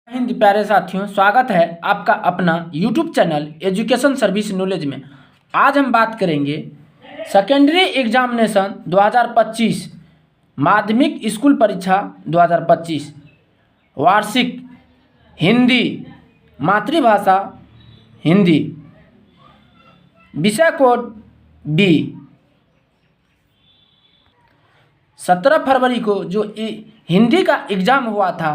हिंद प्यारे साथियों, स्वागत है आपका अपना YouTube channel education service knowledge में। आज हम बात करेंगे सेकेंडरी एग्जामिनेशन 2025 माध्यमिक स्कूल परीक्षा 2025 वार्षिक हिंदी मातृभाषा हिंदी विषय कोड बी 17 फरवरी को जो हिंदी का एग्ज़ाम हुआ था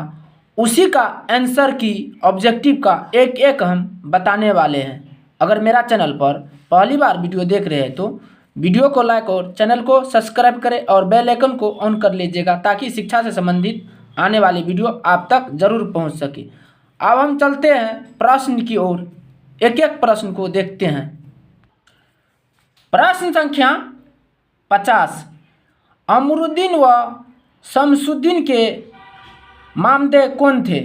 उसी का आंसर की ऑब्जेक्टिव का एक एक हम बताने वाले हैं। अगर मेरा चैनल पर पहली बार वीडियो देख रहे हैं तो वीडियो को लाइक और चैनल को सब्सक्राइब करें और बेल आइकन को ऑन कर लीजिएगा ताकि शिक्षा से संबंधित आने वाली वीडियो आप तक जरूर पहुंच सके। अब हम चलते हैं प्रश्न की ओर, एक एक प्रश्न को देखते हैं। प्रश्न संख्या 50, अमरुद्दीन व शमसुद्दीन के मामदे कौन थे?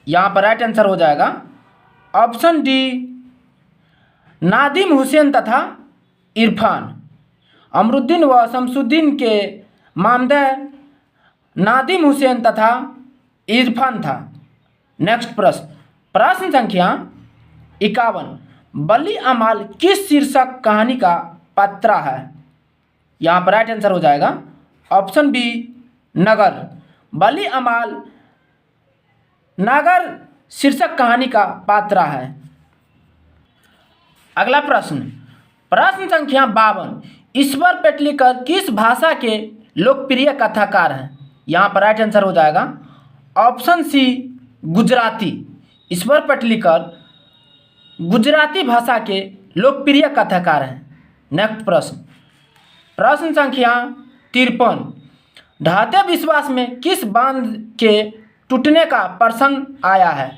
यहाँ पर राइट आंसर हो जाएगा ऑप्शन डी नादिम हुसैन तथा इरफान। अमरुद्दीन व शमसुद्दीन के मामदे नादिम हुसैन तथा इरफान था। नेक्स्ट प्रश्न, प्रश्न संख्या 51, बली अमाल किस शीर्षक कहानी का पात्र है? यहाँ पर राइट आंसर हो जाएगा ऑप्शन बी नगर। बली अमाल नागर शीर्षक कहानी का पात्र है। अगला प्रश्न, प्रश्न संख्या 52, ईश्वर पेटलीकर किस भाषा के लोकप्रिय कथाकार हैं? यहाँ पर राइट आंसर हो जाएगा ऑप्शन सी गुजराती। ईश्वर पेटलीकर गुजराती भाषा के लोकप्रिय कथाकार हैं। नेक्स्ट प्रश्न, प्रश्न संख्या 53, ढाते विश्वास में किस बांध के टूटने का प्रसंग आया है?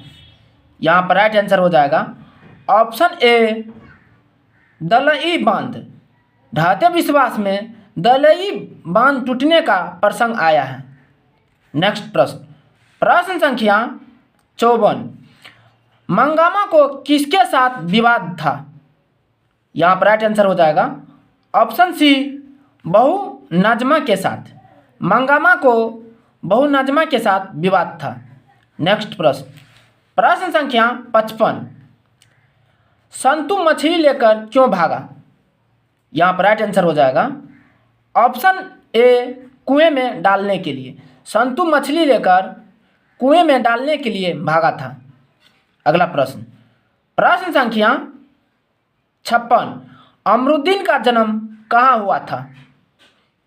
यहाँ पर राइट आंसर हो जाएगा ऑप्शन ए दलई बांध। ढाते विश्वास में दलई बांध टूटने का प्रसंग आया है। नेक्स्ट प्रश्न, प्रश्न संख्या 54, मंगामा को किसके साथ विवाद था? यहाँ पर राइट आंसर हो जाएगा ऑप्शन सी बहु नजमा के साथ। मंगामा को बहु नजमा के साथ विवाद था। नेक्स्ट प्रश्न, प्रश्न संख्या 55, संतु मछली लेकर क्यों भागा? यहाँ पर राइट आंसर हो जाएगा ऑप्शन ए कुएं में डालने के लिए। संतु मछली लेकर कुएं में डालने के लिए भागा था। अगला प्रश्न, प्रश्न संख्या 56, अमरुद्दीन का जन्म कहाँ हुआ था?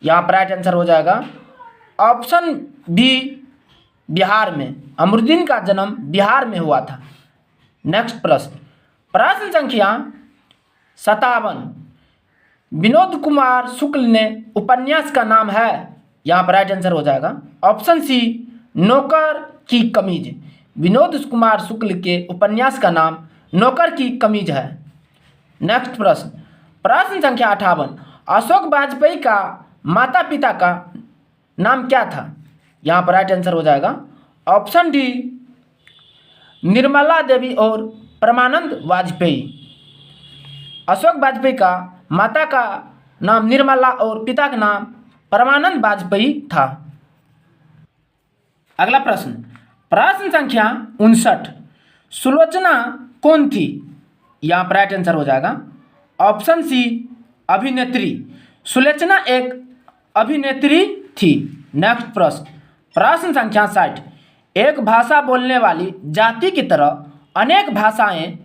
यहाँ पर राइट आंसर हो जाएगा ऑप्शन बी बिहार में। अमरुद्दीन का जन्म बिहार में हुआ था। नेक्स्ट प्रश्न, प्रश्न संख्या 57, विनोद कुमार शुक्ल ने उपन्यास का नाम है? यहाँ पर राइट आंसर हो जाएगा ऑप्शन सी नौकर की कमीज। विनोद कुमार शुक्ल के उपन्यास का नाम नौकर की कमीज है। नेक्स्ट प्रश्न, प्रश्न संख्या 58, अशोक वाजपेयी का माता पिता का नाम क्या था? यहाँ पर राइट आंसर हो जाएगा ऑप्शन डी निर्मला देवी और परमानंद वाजपेयी। अशोक वाजपेयी का माता का नाम निर्मला और पिता का नाम परमानंद वाजपेयी था। अगला प्रश्न, प्रश्न संख्या 59, सुलोचना कौन थी? यहाँ पर राइट आंसर हो जाएगा ऑप्शन सी अभिनेत्री। सुलोचना एक अभिनेत्री थी। नेक्स्ट प्रश्न, प्रश्न संख्या 60, एक भाषा बोलने वाली जाति की तरह अनेक भाषाएं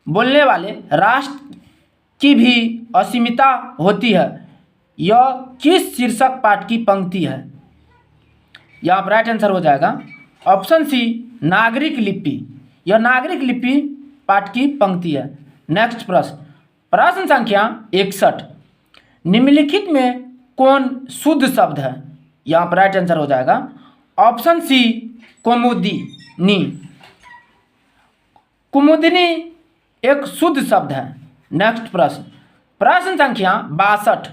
बोलने वाले राष्ट्र की भी असीमिता होती है। यह किस शीर्षक पाठ की पंक्ति है? यहाँ पर राइट आंसर हो जाएगा ऑप्शन सी नागरिक लिपि। यह नागरिक लिपि पाठ की पंक्ति है। नेक्स्ट प्रश्न, प्रश्न संख्या 61, निम्नलिखित में कौन शुद्ध शब्द है? यहाँ पर राइट आंसर हो जाएगा ऑप्शन सी कुमुदिनी। कुमुदिनी एक शुद्ध शब्द है। नेक्स्ट प्रश्न, प्रश्न संख्या 62,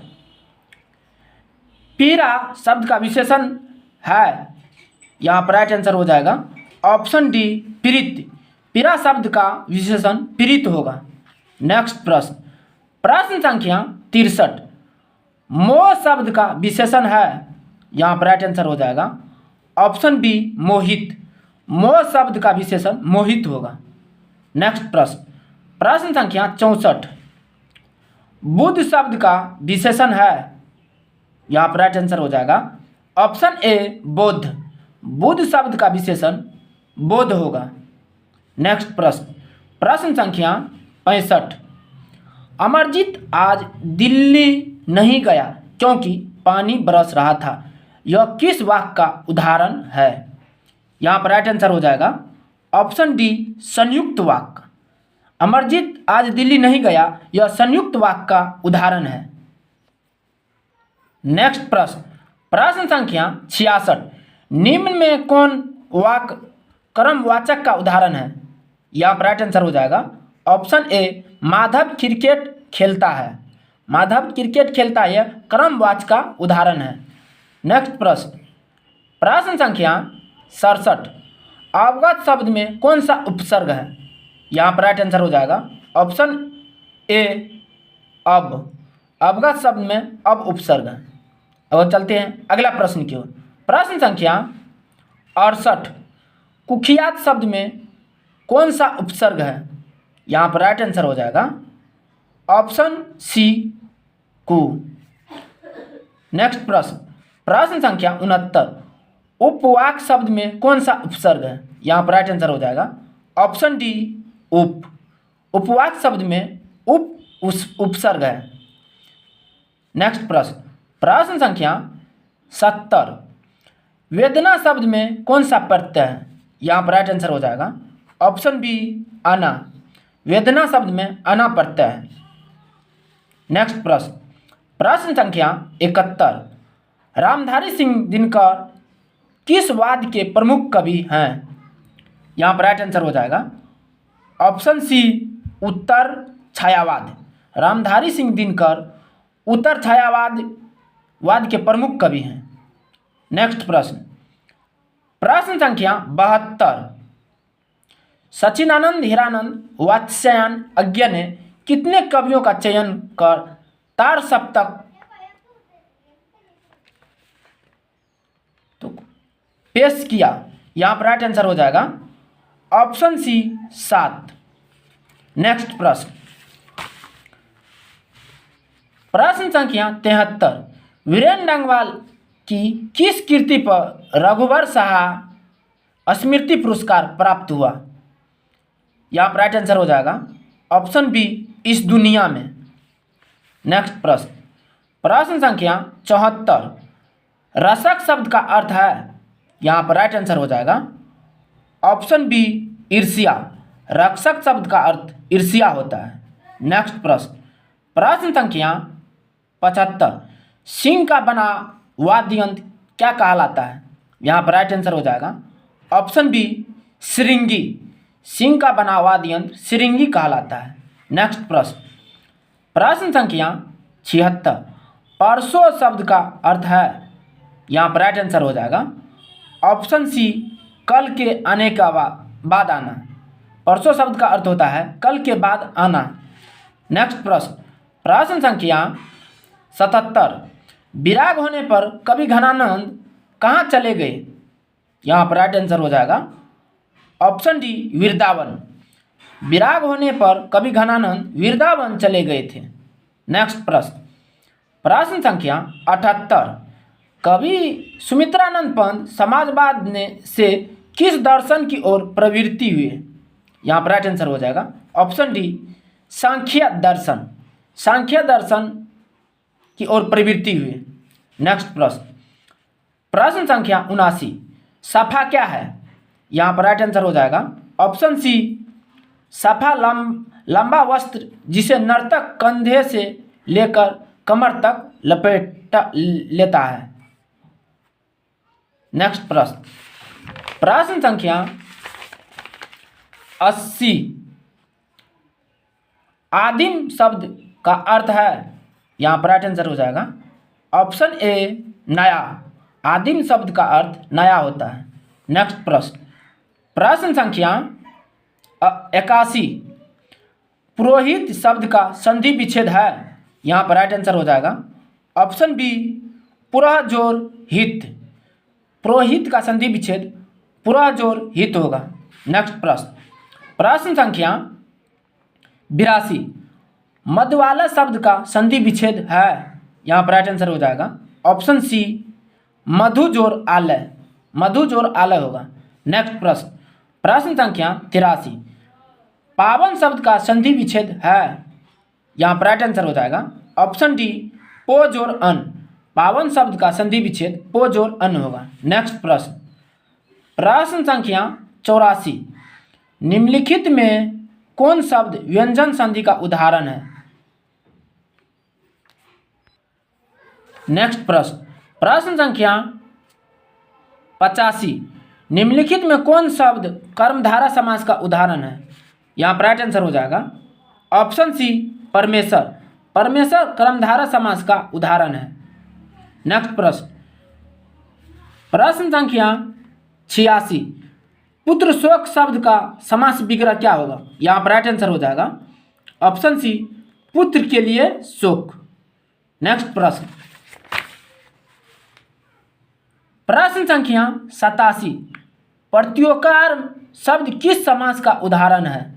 पीरा शब्द का विशेषण है? यहाँ पर राइट आंसर हो जाएगा ऑप्शन डी पीड़ित। पीरा शब्द का विशेषण पीड़ित होगा। नेक्स्ट प्रश्न, प्रश्न संख्या 63, मोह शब्द का विशेषण है? यहाँ पर राइट आंसर हो जाएगा ऑप्शन बी मोहित। मोह शब्द का विशेषण मोहित होगा। नेक्स्ट प्रश्न, प्रश्न संख्या 64, बुद्ध शब्द का विशेषण है, यहाँ पर राइट आंसर हो जाएगा ऑप्शन ए बोध। बुद्ध शब्द का विशेषण बोध होगा। नेक्स्ट प्रश्न, प्रश्न संख्या 65, अमरजीत आज दिल्ली नहीं गया क्योंकि पानी बरस रहा था, यह किस वाक्य का उदाहरण है? यहाँ पर राइट आंसर हो जाएगा ऑप्शन डी संयुक्त वाक्य। अमरजीत आज दिल्ली नहीं गया, यह संयुक्त वाक्य का उदाहरण है। नेक्स्ट प्रश्न, प्रश्न संख्या 66, निम्न में कौन वाक्य कर्मवाचक का उदाहरण है? यहाँ पर राइट आंसर हो जाएगा ऑप्शन ए माधव क्रिकेट खेलता है। माधव क्रिकेट खेलता है, यह कर्मवाचक का उदाहरण है। नेक्स्ट प्रश्न, प्रश्न संख्या 67, अवगत शब्द में कौन सा उपसर्ग है? यहाँ पर राइट आंसर हो जाएगा ऑप्शन ए अब। अवगत शब्द में अब उपसर्ग है। अब चलते हैं अगला प्रश्न की ओर। प्रश्न संख्या 68, कुख्यात शब्द में कौन सा उपसर्ग है? यहाँ पर राइट आंसर हो जाएगा ऑप्शन सी कु। नेक्स्ट प्रश्न, प्रश्न संख्या 69, उपवाक शब्द में कौन सा उपसर्ग है? यहाँ पर राइट आंसर हो जाएगा ऑप्शन डी उप। उपवाक शब्द में उपसर्ग है। नेक्स्ट प्रश्न, प्रश्न संख्या 70, वेदना शब्द में कौन सा प्रत्यय है? यहाँ पर राइट आंसर हो जाएगा ऑप्शन बी अना। वेदना शब्द में अना प्रत्यय है। नेक्स्ट प्रश्न, प्रश्न संख्या 71, रामधारी सिंह दिनकर किस वाद के प्रमुख कवि हैं? यहाँ पर राइट आंसर हो जाएगा ऑप्शन सी उत्तर छायावाद। रामधारी सिंह दिनकर उत्तर छायावाद के प्रमुख कवि हैं। नेक्स्ट प्रश्न, प्रश्न संख्या 72, सच्चिदानंद हीरानंद वात्स्यायन अज्ञ ने कितने कवियों का चयन कर तार सप्तक तो पेश किया? यहाँ पर राइट आंसर हो जाएगा ऑप्शन सी 7। नेक्स्ट प्रश्न, प्रश्न संख्या 73, वीरेंद्र डांगवाल की किस कृति पर रघुवर शाह स्मृति पुरस्कार प्राप्त हुआ? यहाँ पर राइट आंसर हो जाएगा ऑप्शन बी इस दुनिया में। नेक्स्ट प्रश्न, प्रश्न संख्या 74, रसक शब्द का अर्थ है? यहाँ पर राइट आंसर हो जाएगा ऑप्शन बी ईर्ष्या। रक्षक शब्द का अर्थ ईर्ष्या होता है। नेक्स्ट प्रश्न, प्रश्न संख्या 75, सिंह का बना वाद्य यंत्र क्या कहलाता है? यहाँ पर राइट आंसर हो जाएगा ऑप्शन बी श्रृंगी। सिंह का बना वाद्य यंत्र श्रृंगी कहलाता है। नेक्स्ट प्रश्न, प्रश्न संख्या 76, परसों शब्द का अर्थ है? यहाँ पर राइट आंसर हो जाएगा ऑप्शन सी कल के आने का बाद आना। परसों शब्द का अर्थ होता है कल के बाद आना। नेक्स्ट प्रश्न, प्रश्न संख्या 77, विराग होने पर कवि घनानंद कहाँ चले गए? यहाँ पर राइट आंसर हो जाएगा ऑप्शन डी वृंदावन। विराग होने पर कवि घनानंद वृंदावन चले गए थे। नेक्स्ट प्रश्न, प्रश्न संख्या 78, कवि सुमित्रानंद पंत समाजवाद से किस दर्शन की ओर प्रवृत्ति हुए? यहाँ पर राइट आंसर हो जाएगा ऑप्शन डी सांख्य दर्शन। सांख्य दर्शन की ओर प्रवृत्ति हुए। नेक्स्ट प्रश्न, प्रश्न संख्या 79, सफा क्या है? यहाँ पर राइट आंसर हो जाएगा ऑप्शन सी सफा लंबा वस्त्र जिसे नर्तक कंधे से लेकर कमर तक लपेट लेता है। नेक्स्ट प्रश्न, प्रश्न संख्या 80, आदिम शब्द का अर्थ है? यहाँ पर राइट आंसर हो जाएगा ऑप्शन ए नया। आदिम शब्द का अर्थ नया होता है। नेक्स्ट प्रश्न, प्रश्न संख्या 81, पुरोहित शब्द का संधि विच्छेद है? यहाँ पर राइट आंसर हो जाएगा ऑप्शन बी पुरह जोर हित। पुरोहित का संधि विच्छेद पूरा जोर हित होगा। नेक्स्ट प्रश्न, प्रश्न संख्या 82, मध्य वाला शब्द का संधि विच्छेद है। यहाँ पर राइट आंसर हो जाएगा ऑप्शन सी, मधु जोर आलय, मधु जोर आलय होगा। नेक्स्ट प्रश्न, प्रश्न संख्या 83, पावन शब्द का संधि विच्छेद है। यहाँ पर राइट आंसर हो जाएगा ऑप्शन डी, पो जोर अन, पावन शब्द का संधि विच्छेद पो जोर अन होगा। नेक्स्ट प्रश्न, प्रश्न संख्या 84, निम्नलिखित में कौन शब्द व्यंजन संधि का उदाहरण है। नेक्स्ट प्रश्न, प्रश्न संख्या 85, निम्नलिखित में कौन शब्द कर्मधारय समास का उदाहरण है। यहाँ पर राइट आंसर हो जाएगा ऑप्शन सी, परमेश्वर, परमेश्वर कर्मधारय समास का उदाहरण है। नेक्स्ट प्रश्न, प्रश्न संख्या 86, पुत्र शोक शब्द का समास विग्रह क्या होगा। यहाँ पर राइट आंसर हो जाएगा ऑप्शन सी, पुत्र के लिए शोक। नेक्स्ट प्रश्न, प्रश्न संख्या 87, प्रत्योकार शब्द किस समास का उदाहरण है।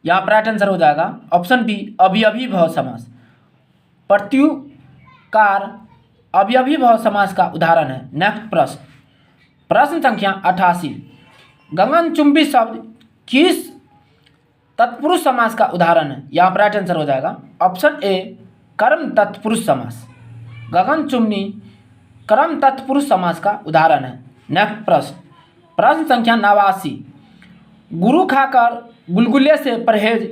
यहाँ पर राइट आंसर हो जाएगा ऑप्शन बी, अवयवी भाव समास, प्रत्योकार अवयवी भाव समास का उदाहरण है। नेक्स्ट प्रश्न, प्रश्न संख्या 88, गगनचुंबी शब्द किस तत्पुरुष समास का उदाहरण है। यहाँ पर राइट आंसर हो जाएगा ऑप्शन ए, कर्म तत्पुरुष समास, गगनचुंबी कर्म तत्पुरुष समास का उदाहरण है। नेक्स्ट प्रश्न, प्रश्न संख्या 89, गुरु खाकर गुलगुले से परहेज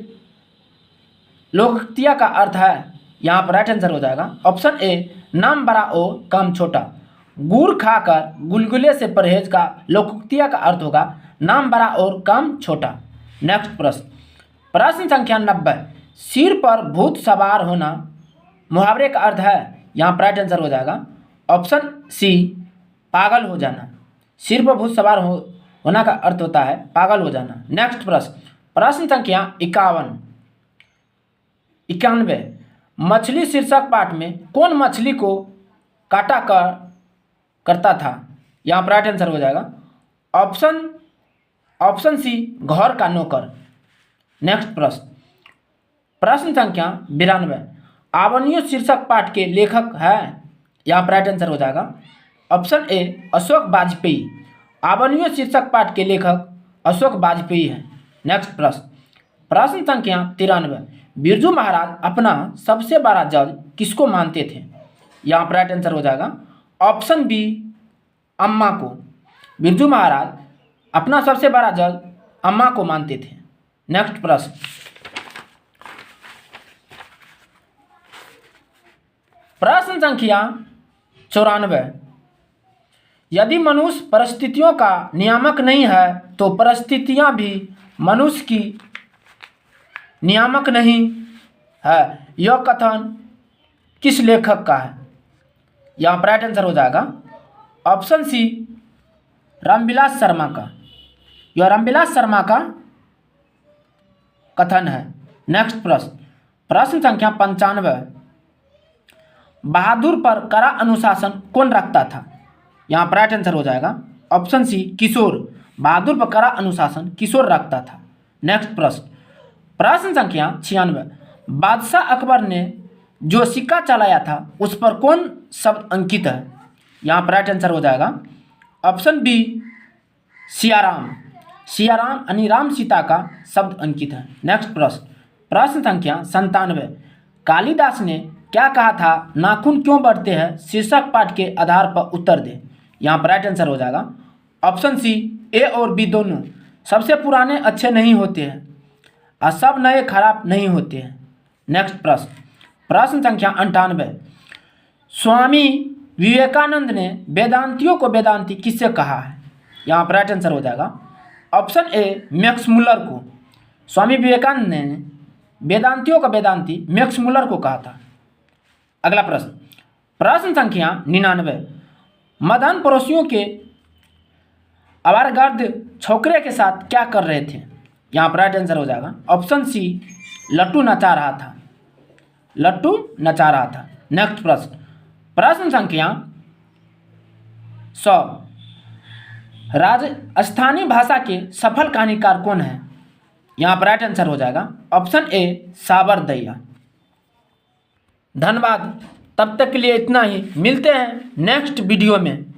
लोकोक्तिया का अर्थ है। यहाँ पर राइट आंसर हो जाएगा ऑप्शन ए, नाम बड़ा और काम छोटा, गुड़ खाकर गुलगुले से परहेज का लोकोक्तिया का अर्थ होगा नाम बड़ा और काम छोटा। नेक्स्ट प्रश्न, प्रश्न संख्या 90, सिर पर भूत सवार होना मुहावरे का अर्थ है। यहाँ पर राइट आंसर हो जाएगा ऑप्शन सी, पागल हो जाना, सिर पर भूत सवार होना का अर्थ होता है पागल हो जाना। नेक्स्ट प्रश्न, प्रश्न संख्या 91, मछली शीर्षक पाठ में कौन मछली को काटा करता था। यहाँ पर राइट आंसर हो जाएगा ऑप्शन सी, घर का नौकर। नेक्स्ट प्रश्न, प्रश्न संख्या 92, आवनियों शीर्षक पाठ के लेखक है। यहाँ पर राइट आंसर हो जाएगा ऑप्शन ए, अशोक वाजपेयी, आवनियों शीर्षक पाठ के लेखक अशोक वाजपेयी है। नेक्स्ट प्रश्न, प्रश्न संख्या 93, बिरजू महाराज अपना सबसे बड़ा जज किसको मानते थे। यहाँ पर राइट आंसर हो जाएगा ऑप्शन बी, अम्मा को, बिरजू महाराज अपना सबसे बड़ा जज अम्मा को मानते थे। नेक्स्ट प्रश्न, प्रश्न संख्या 94, यदि मनुष्य परिस्थितियों का नियामक नहीं है तो परिस्थितियां भी मनुष्य की नियामक नहीं है। यह कथन किस लेखक का है। यहाँ पर राइट आंसर हो जाएगा ऑप्शन सी, रामविलास शर्मा का, यह रामविलास शर्मा का कथन है। नेक्स्ट प्रश्न, प्रश्न संख्या 95, बहादुर पर कड़ा अनुशासन कौन रखता था। यहाँ पर राइट आंसर हो जाएगा ऑप्शन सी, किशोर, बहादुर पर कड़ा अनुशासन किशोर रखता था। नेक्स्ट प्रश्न, प्रश्न संख्या 96, बादशाह अकबर ने जो सिक्का चलाया था उस पर कौन शब्द अंकित है। यहाँ पर राइट आंसर हो जाएगा ऑप्शन बी, सियाराम, सियाराम यानी राम सीता का शब्द अंकित है। नेक्स्ट प्रश्न, प्रश्न संख्या 97, कालिदास ने क्या कहा था, नाखून क्यों बढ़ते हैं, शीर्षक पाठ के आधार पर उत्तर दे। यहाँ पर राइट आंसर हो जाएगा ऑप्शन सी, ए और बी दोनों, सबसे पुराने अच्छे नहीं होते हैं और सब नए खराब नहीं होते हैं। नेक्स्ट प्रश्न, प्रश्न संख्या 98, स्वामी विवेकानंद ने वेदांतियों को वेदांती किससे कहा है। यहाँ पर राइट आंसर हो जाएगा ऑप्शन ए, मैक्स मुलर को, स्वामी विवेकानंद ने वेदांतियों का वेदांती मैक्स मुलर को कहा था। अगला प्रश्न, प्रश्न संख्या 99, मदन पड़ोसियों के आवारगर्द छोकरे के साथ क्या कर रहे थे। यहाँ पर राइट आंसर हो जाएगा ऑप्शन सी, लट्टू नचा रहा था, लट्टू नचा रहा था। नेक्स्ट प्रश्न, प्रश्न संख्या 100, राजस्थानी भाषा के सफल कहानीकार कौन है? यहाँ पर राइट आंसर हो जाएगा ऑप्शन ए साबरदैया। धन्यवाद। तब तक के लिए इतना ही, मिलते हैं नेक्स्ट वीडियो में।